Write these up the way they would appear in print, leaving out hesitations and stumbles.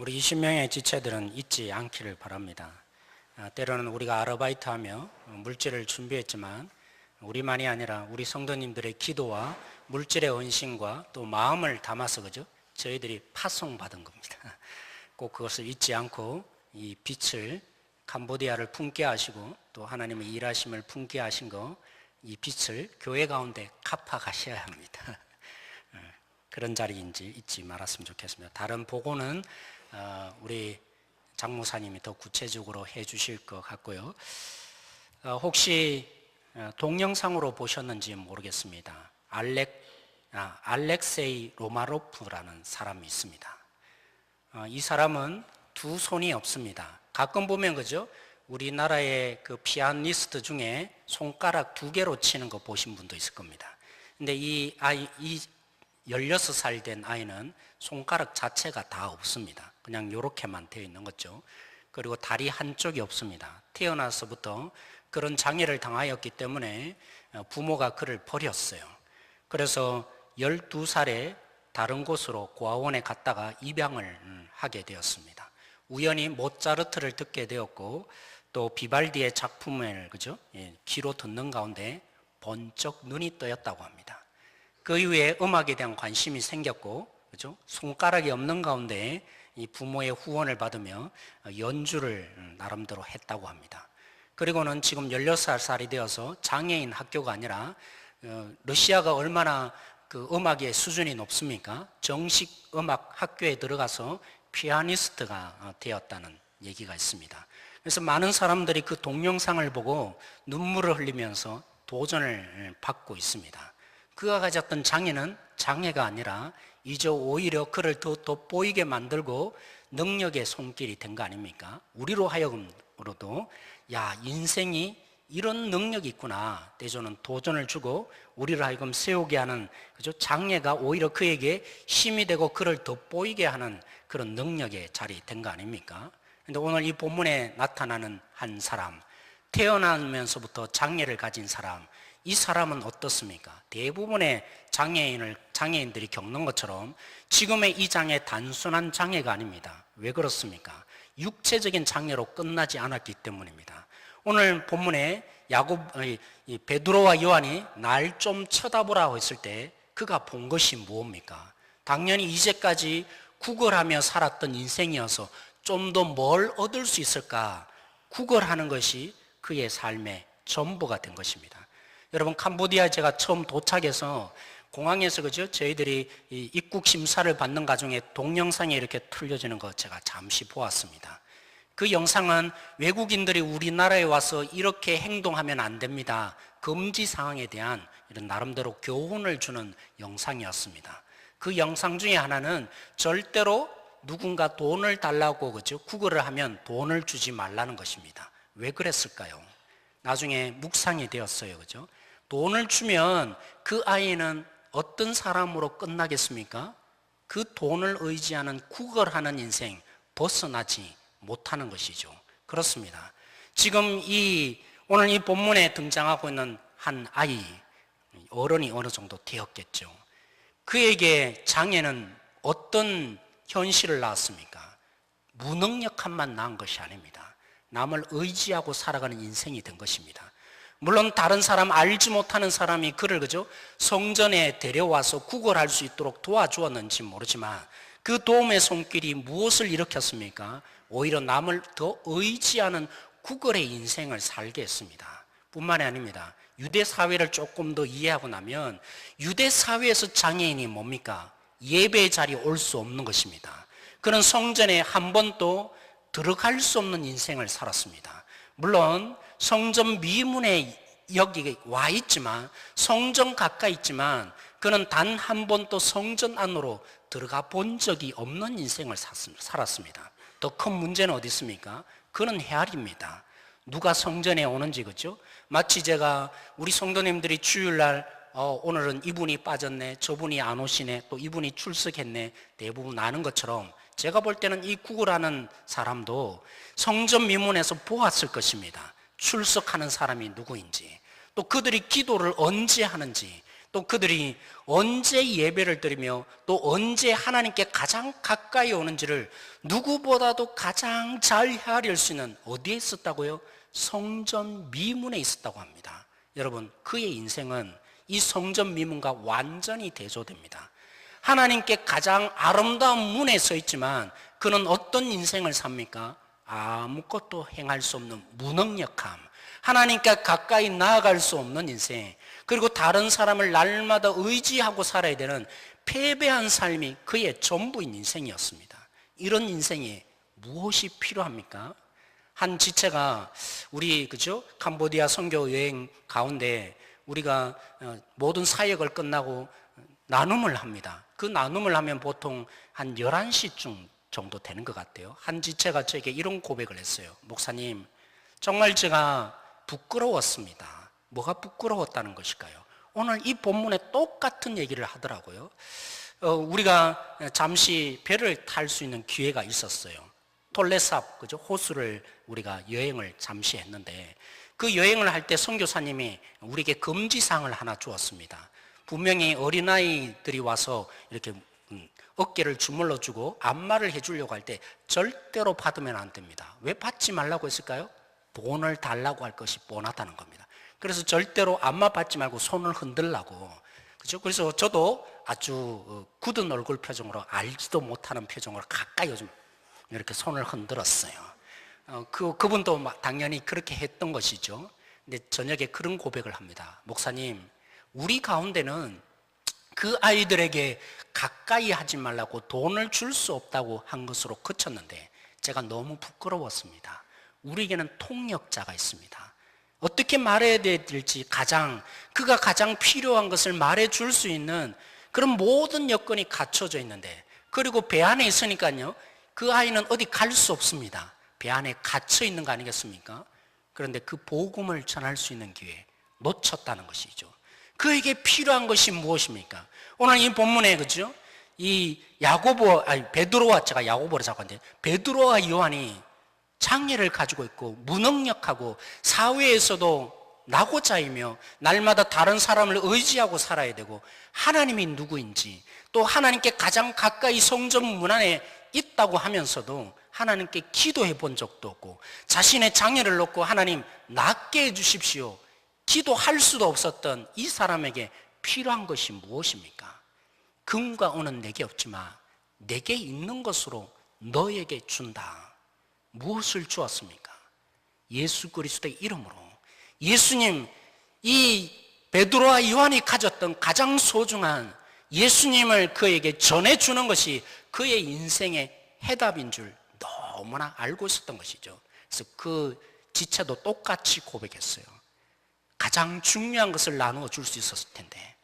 우리 20명의 지체들은 잊지 않기를 바랍니다. 때로는 우리가 아르바이트하며 물질을 준비했지만 우리만이 아니라 우리 성도님들의 기도와 물질의 헌신과 또 마음을 담아서 저희들이 파송받은 겁니다. 꼭 그것을 잊지 않고 이 빛을 캄보디아를 품게 하시고 또 하나님의 일하심을 품게 하신 이 빛을 교회 가운데 갚아 가셔야 합니다. 그런 자리인지 잊지 말았으면 좋겠습니다. 다른 보고는 우리 장무사님이 더 구체적으로 해 주실 것 같고요. 혹시 동영상으로 보셨는지 모르겠습니다. 알렉세이 로마로프라는 사람이 있습니다. 이 사람은 두 손이 없습니다. 가끔 보면 우리나라의 그 피아니스트 중에 손가락 두 개로 치는 거 보신 분도 있을 겁니다. 근데 이 16살 된 아이는 손가락 자체가 다 없습니다. 그냥 이렇게만 되어 있는 거죠. 그리고 다리 한쪽이 없습니다. 태어나서부터 그런 장애를 당하였기 때문에 부모가 그를 버렸어요. 그래서 12살에 다른 곳으로 고아원에 갔다가 입양을 하게 되었습니다. 우연히 모차르트를 듣게 되었고 또 비발디의 작품을 귀로 듣는 가운데 번쩍 눈이 떠였다고 합니다. 그 이후에 음악에 대한 관심이 생겼고, 손가락이 없는 가운데 이 부모의 후원을 받으며 연주를 나름대로 했다고 합니다. 그리고는 지금 16살이 되어서 장애인 학교가 아니라 러시아가 얼마나 그 음악의 수준이 높습니까? 정식 음악 학교에 들어가서 피아니스트가 되었다는 얘기가 있습니다. 그래서 많은 사람들이 그 동영상을 보고 눈물을 흘리면서 도전을 받고 있습니다. 그가 가졌던 장애는 장애가 아니라 이제 오히려 그를 더 돋보이게 만들고 능력의 손길이 된 거 아닙니까? 우리로 하여금으로도 인생이 이런 능력이 있구나. 때저는 도전을 주고 우리를 하여금 세우게 하는 장애가 오히려 그에게 힘이 되고 그를 돋보이게 하는 그런 능력의 자리 된 거 아닙니까? 근데 오늘 이 본문에 나타나는 한 사람, 태어나면서부터 장애를 가진 사람, 이 사람은 어떻습니까? 대부분의 장애인들이 겪는 것처럼 지금의 이 장애 단순한 장애가 아닙니다. 왜 그렇습니까? 육체적인 장애로 끝나지 않았기 때문입니다. 오늘 본문에 베드로와 요한이 날 좀 쳐다보라고 했을 때 그가 본 것이 무엇입니까? 당연히 이제까지 구걸하며 살았던 인생이어서 좀 더 뭘 얻을 수 있을까? 구걸하는 것이 그의 삶의 전부가 된 것입니다. 여러분, 캄보디아에 제가 처음 도착해서 공항에서 저희들이 입국 심사를 받는 과정에 동영상이 이렇게 틀려지는 거 제가 잠시 보았습니다. 그 영상은 외국인들이 우리나라에 와서 이렇게 행동하면 안 됩니다. 금지 사항에 대한 이런 나름대로 교훈을 주는 영상이었습니다. 그 영상 중에 하나는 절대로 누군가 돈을 달라고 구걸을 하면 돈을 주지 말라는 것입니다. 왜 그랬을까요? 나중에 묵상이 되었어요. 돈을 주면 그 아이는 어떤 사람으로 끝나겠습니까? 그 돈을 의지하는 구걸하는 인생 벗어나지 못하는 것이죠. 그렇습니다. 지금 오늘 이 본문에 등장하고 있는 한 아이, 어른이 어느 정도 되었겠죠. 그에게 장애는 어떤 현실을 낳았습니까? 무능력함만 낳은 것이 아닙니다. 남을 의지하고 살아가는 인생이 된 것입니다. 물론 다른 사람, 알지 못하는 사람이 그를 성전에 데려와서 구걸할 수 있도록 도와주었는지 모르지만 그 도움의 손길이 무엇을 일으켰습니까? 오히려 남을 더 의지하는 구걸의 인생을 살게 했습니다. 뿐만이 아닙니다. 유대 사회를 조금 더 이해하고 나면 유대 사회에서 장애인이 뭡니까? 예배의 자리에 올 수 없는 것입니다. 그는 성전에 한 번도 들어갈 수 없는 인생을 살았습니다. 물론 성전 미문에 여기 와 있지만, 성전 가까이 있지만 그는 단 한 번도 성전 안으로 들어가 본 적이 없는 인생을 살았습니다. 더 큰 문제는 어디 있습니까? 그는 헤아립니다. 누가 성전에 오는지. 마치 제가 우리 성도님들이 주일날 오늘은 이분이 빠졌네, 저분이 안 오시네, 또 이분이 출석했네, 대부분 아는 것처럼 제가 볼 때는 이 구걸하는 사람도 성전 미문에서 보았을 것입니다. 출석하는 사람이 누구인지, 또 그들이 기도를 언제 하는지, 또 그들이 언제 예배를 드리며 또 언제 하나님께 가장 가까이 오는지를 누구보다도 가장 잘 헤아릴 수 있는 어디에 있었다고요? 성전 미문에 있었다고 합니다. 여러분, 그의 인생은 이 성전 미문과 완전히 대조됩니다. 하나님께 가장 아름다운 문에 서 있지만 그는 어떤 인생을 삽니까? 아무것도 행할 수 없는 무능력함, 하나님께 가까이 나아갈 수 없는 인생, 그리고 다른 사람을 날마다 의지하고 살아야 되는 패배한 삶이 그의 전부인 인생이었습니다. 이런 인생에 무엇이 필요합니까? 한 지체가 우리 캄보디아 선교 여행 가운데 우리가 모든 사역을 끝나고 나눔을 합니다. 그 나눔을 하면 보통 한 11시쯤 정도 되는 것 같아요. 한 지체가 저에게 이런 고백을 했어요. 목사님, 정말 제가 부끄러웠습니다. 뭐가 부끄러웠다는 것일까요? 오늘 이 본문에 똑같은 얘기를 하더라고요. 우리가 잠시 배를 탈 수 있는 기회가 있었어요. 톨레삽, 호수를 우리가 여행을 잠시 했는데 그 여행을 할 때 선교사님이 우리에게 금지사항을 하나 주었습니다. 분명히 어린아이들이 와서 이렇게 어깨를 주물러 주고 안마를 해주려고 할 때 절대로 받으면 안 됩니다. 왜 받지 말라고 했을까요? 돈을 달라고 할 것이 뻔하다는 겁니다. 그래서 절대로 안마 받지 말고 손을 흔들라고. 그렇죠? 그래서 저도 아주 굳은 얼굴 표정으로 알지도 못하는 표정으로 가까이 좀 이렇게 손을 흔들었어요. 그분도 당연히 그렇게 했던 것이죠. 근데 저녁에 그런 고백을 합니다. 목사님, 우리 가운데는 그 아이들에게 가까이 하지 말라고 돈을 줄 수 없다고 한 것으로 그쳤는데 제가 너무 부끄러웠습니다. 우리에게는 통역자가 있습니다. 어떻게 말해야 될지 그가 가장 필요한 것을 말해줄 수 있는 그런 모든 여건이 갖춰져 있는데, 그리고 배 안에 있으니까요, 그 아이는 어디 갈 수 없습니다. 배 안에 갇혀 있는 거 아니겠습니까? 그런데 그 복음을 전할 수 있는 기회 놓쳤다는 것이죠. 그에게 필요한 것이 무엇입니까? 오늘 이 본문에 이 베드로와, 제가 야고보를 자꾸 하는데, 베드로와 요한이 장애를 가지고 있고 무능력하고 사회에서도 낙오자이며 날마다 다른 사람을 의지하고 살아야 되고 하나님이 누구인지, 또 하나님께 가장 가까이 성전 문 안에 있다고 하면서도 하나님께 기도해 본 적도 없고 자신의 장애를 놓고 하나님 낫게 해 주십시오 기도할 수도 없었던 이 사람에게 필요한 것이 무엇입니까? 금과 은은 내게 없지만 내게 있는 것으로 너에게 준다. 무엇을 주었습니까? 예수 그리스도의 이름으로. 예수님, 이 베드로와 요한이 가졌던 가장 소중한 예수님을 그에게 전해주는 것이 그의 인생의 해답인 줄 너무나 알고 있었던 것이죠. 그래서 그 지체도 똑같이 고백했어요. 가장 중요한 것을 나누어 줄 수 있었을 텐데,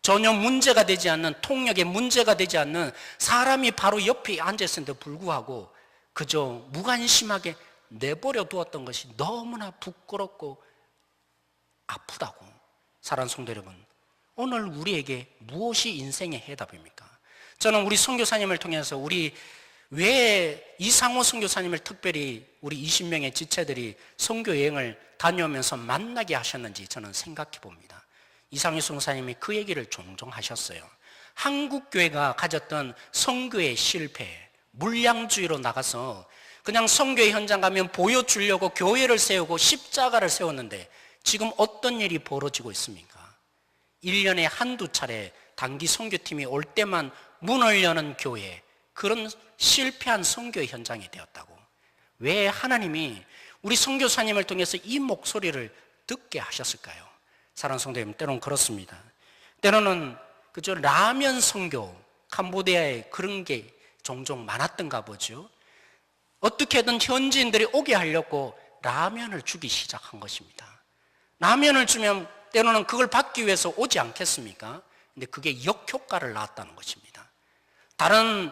전혀 문제가 되지 않는, 통역에 문제가 되지 않는 사람이 바로 옆에 앉아있었는데 불구하고 그저 무관심하게 내버려 두었던 것이 너무나 부끄럽고 아프다고. 사랑하는 성도 여러분, 오늘 우리에게 무엇이 인생의 해답입니까? 저는 우리 선교사님을 통해서 왜 이상호 선교사님을 특별히 우리 20명의 지체들이 선교 여행을 다녀오면서 만나게 하셨는지 저는 생각해 봅니다. 이상호 선교사님이 그 얘기를 종종 하셨어요. 한국 교회가 가졌던 선교의 실패, 물량주의로 나가서 그냥 선교의 현장 가면 보여주려고 교회를 세우고 십자가를 세웠는데 지금 어떤 일이 벌어지고 있습니까? 1년에 한두 차례 단기 선교팀이 올 때만 문을 여는 교회, 그런 실패한 선교의 현장이 되었다고. 왜 하나님이 우리 선교사님을 통해서 이 목소리를 듣게 하셨을까요? 사랑하는 성도 여러분, 때로는 그렇습니다. 때로는 라면 선교, 캄보디아에 그런 게 종종 많았던가 보죠. 어떻게든 현지인들이 오게 하려고 라면을 주기 시작한 것입니다. 라면을 주면 때로는 그걸 받기 위해서 오지 않겠습니까? 근데 그게 역효과를 낳았다는 것입니다. 다른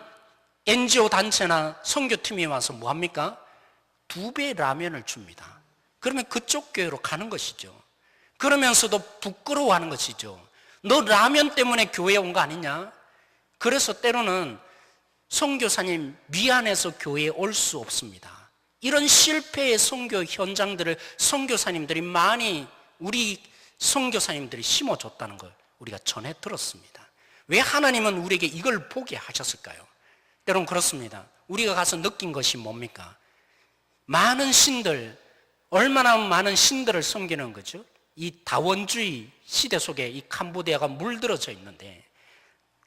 NGO 단체나 선교팀이 와서 뭐 합니까? 2배 라면을 줍니다. 그러면 그쪽 교회로 가는 것이죠. 그러면서도 부끄러워하는 것이죠. 너 라면 때문에 교회에 온 거 아니냐? 그래서 때로는 선교사님 미안해서 교회에 올 수 없습니다. 이런 실패의 선교 현장들을 선교사님들이 많이, 우리 선교사님들이 심어줬다는 걸 우리가 전해 들었습니다. 왜 하나님은 우리에게 이걸 보게 하셨을까요? 때론 그렇습니다. 우리가 가서 느낀 것이 뭡니까? 많은 신들, 얼마나 많은 신들을 섬기는 거죠? 이 다원주의 시대 속에 이 캄보디아가 물들어져 있는데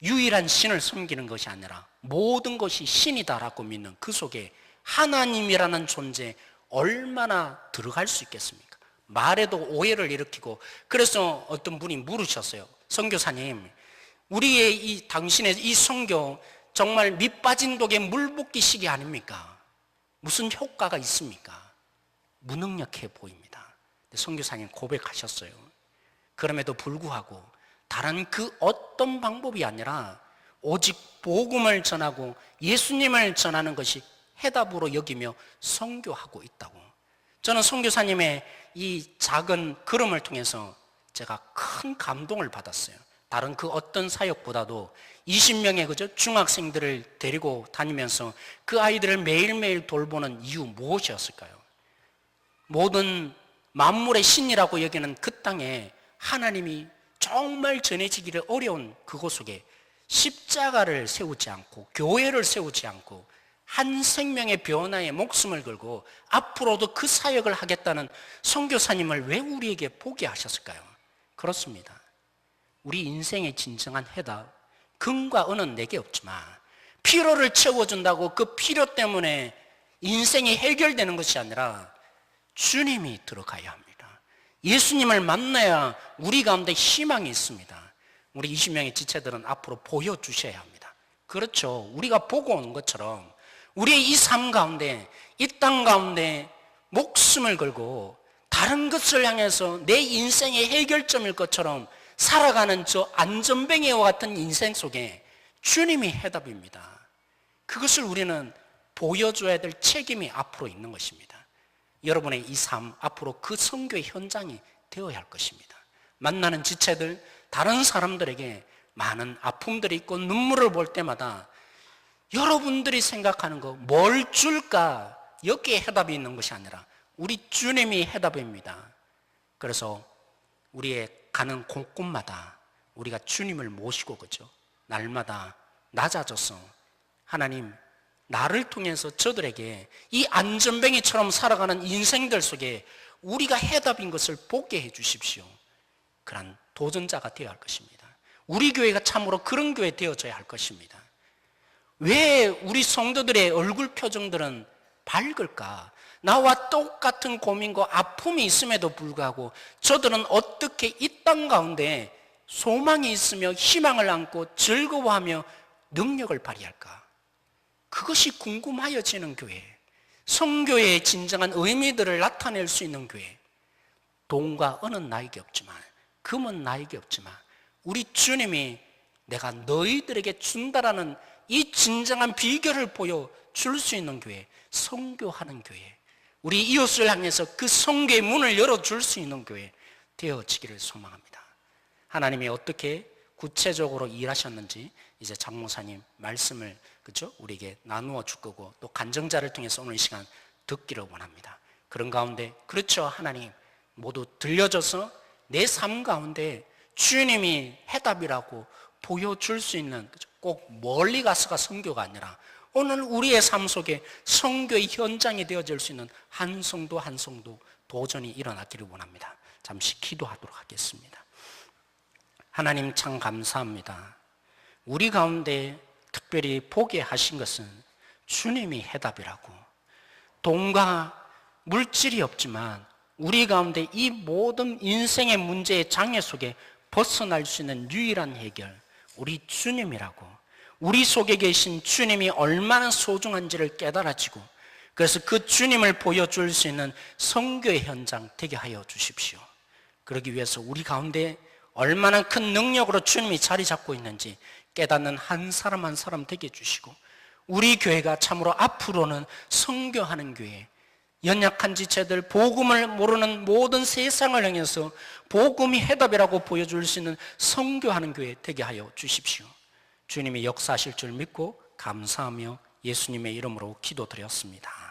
유일한 신을 섬기는 것이 아니라 모든 것이 신이다라고 믿는 그 속에 하나님이라는 존재 얼마나 들어갈 수 있겠습니까? 말에도 오해를 일으키고, 그래서 어떤 분이 물으셨어요. 선교사님, 우리의 이 당신의 이 선교 정말 밑 빠진 독에 물 붓기식이 아닙니까? 무슨 효과가 있습니까? 무능력해 보입니다. 선교사님 고백하셨어요. 그럼에도 불구하고 다른 그 어떤 방법이 아니라 오직 복음을 전하고 예수님을 전하는 것이 해답으로 여기며 선교하고 있다고. 저는 선교사님의 이 작은 걸음을 통해서 제가 큰 감동을 받았어요. 다른 그 어떤 사역보다도 20명의 그저 중학생들을 데리고 다니면서 그 아이들을 매일매일 돌보는 이유 무엇이었을까요? 모든 만물의 신이라고 여기는 그 땅에 하나님이 정말 전해지기를 어려운 그곳 속에 십자가를 세우지 않고 교회를 세우지 않고 한 생명의 변화에 목숨을 걸고 앞으로도 그 사역을 하겠다는 선교사님을 왜 우리에게 보게 하셨을까요? 그렇습니다. 우리 인생의 진정한 해답, 금과 은은 내게 없지만 필요를 채워준다고 그 필요 때문에 인생이 해결되는 것이 아니라 주님이 들어가야 합니다. 예수님을 만나야 우리 가운데 희망이 있습니다. 우리 20명의 지체들은 앞으로 보여주셔야 합니다. 그렇죠. 우리가 보고 오는 것처럼 우리의 이 삶 가운데, 이 땅 가운데 목숨을 걸고 다른 것을 향해서 내 인생의 해결점일 것처럼 살아가는 저 안전뱅이와 같은 인생 속에 주님이 해답입니다. 그것을 우리는 보여줘야 될 책임이 앞으로 있는 것입니다. 여러분의 이 삶 앞으로 그 선교의 현장이 되어야 할 것입니다. 만나는 지체들, 다른 사람들에게 많은 아픔들이 있고 눈물을 볼 때마다 여러분들이 생각하는 거 뭘 줄까, 여기에 해답이 있는 것이 아니라 우리 주님이 해답입니다. 그래서 우리의 가는 곳곳마다 우리가 주님을 모시고 그죠? 날마다 낮아져서 하나님, 나를 통해서 저들에게 이 안전뱅이처럼 살아가는 인생들 속에 우리가 해답인 것을 보게 해 주십시오. 그런 도전자가 되어야 할 것입니다. 우리 교회가 참으로 그런 교회 되어져야 할 것입니다. 왜 우리 성도들의 얼굴 표정들은 밝을까? 나와 똑같은 고민과 아픔이 있음에도 불구하고 저들은 어떻게 이 땅 가운데 소망이 있으며 희망을 안고 즐거워하며 능력을 발휘할까? 그것이 궁금하여지는 교회, 선교의 진정한 의미들을 나타낼 수 있는 교회. 돈과 은은 나에게 없지만, 금은 나에게 없지만 우리 주님이 내가 너희들에게 준다라는 이 진정한 비결을 보여줄 수 있는 교회, 선교하는 교회, 우리 이웃을 향해서 그 선교의 문을 열어줄 수 있는 교회 되어지기를 소망합니다. 하나님이 어떻게 구체적으로 일하셨는지 이제 장목사님 말씀을 그렇죠? 우리에게 나누어 줄 거고 또 간증자를 통해서 오늘 이 시간 듣기를 원합니다. 그런 가운데 그렇죠, 하나님 모두 들려줘서 내 삶 가운데 주님이 해답이라고 보여줄 수 있는, 꼭 멀리 가서가 선교가 아니라 오늘 우리의 삶 속에 선교의 현장이 되어질 수 있는 한 성도 한 성도 도전이 일어나기를 원합니다. 잠시 기도하도록 하겠습니다. 하나님 참 감사합니다. 우리 가운데 특별히 보게 하신 것은 주님이 해답이라고, 돈과 물질이 없지만 우리 가운데 이 모든 인생의 문제의 장애 속에 벗어날 수 있는 유일한 해결, 우리 주님이라고, 우리 속에 계신 주님이 얼마나 소중한지를 깨달아지고 그래서 그 주님을 보여줄 수 있는 선교의 현장 되게 하여 주십시오. 그러기 위해서 우리 가운데 얼마나 큰 능력으로 주님이 자리 잡고 있는지 깨닫는 한 사람 한 사람 되게 해주시고, 우리 교회가 참으로 앞으로는 선교하는 교회, 연약한 지체들, 복음을 모르는 모든 세상을 향해서 복음이 해답이라고 보여줄 수 있는 선교하는 교회 되게 하여 주십시오. 주님이 역사하실 줄 믿고 감사하며 예수님의 이름으로 기도드렸습니다.